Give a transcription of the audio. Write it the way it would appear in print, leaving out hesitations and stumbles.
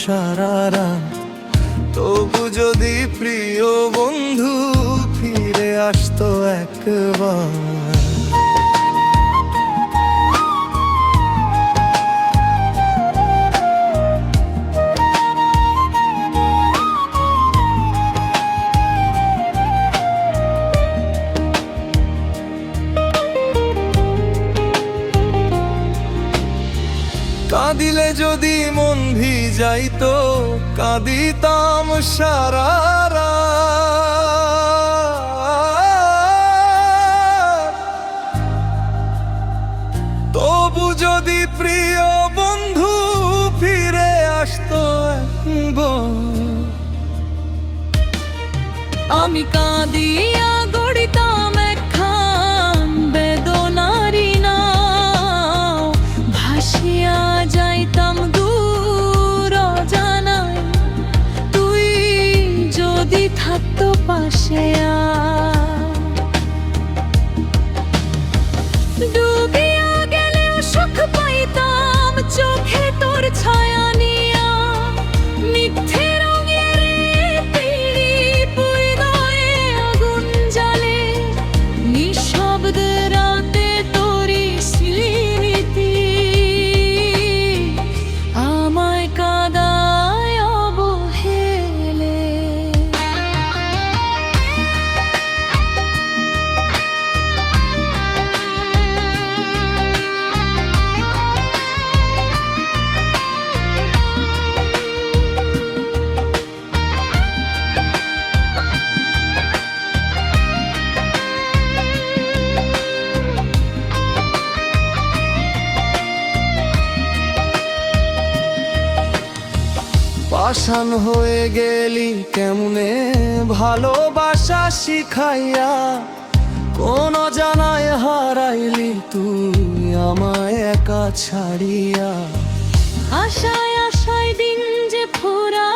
সারা রাত। তবু যদি প্রিয় বন্ধু ফিরে আসতো একবার। কাঁদিলে যদি মন ভিজাইতো, কাঁদিতাম সারা রাত। তবু যদি প্রিয় বন্ধু ফিরে আসতো একবার। আমি কাঁদিয়া গড়িতাম একখান বেদনারি নাও, ভাসিয়া যাইতাম দূর অজানায়, তুই যদি থাকতো পাশে। ডুবিয়া গেলেও সুখ পাইতাম চোখে তোর ছায়া নিয়া, মিথ্যে রঙের পিড়ি হৃদয়ে আগুন জ্বালে, নিঃশব্দ রাতে তোরই স্মৃতি আমায় কাঁদায় অবহেলে। পাষাণ হয়ে গেলি কেমনে ভালোবাসা শিখাইয়া, কোন জানায় হারাইলি তুই আমায় একা ছাড়িয়া। আশায় আশায় দিন যে ফুরা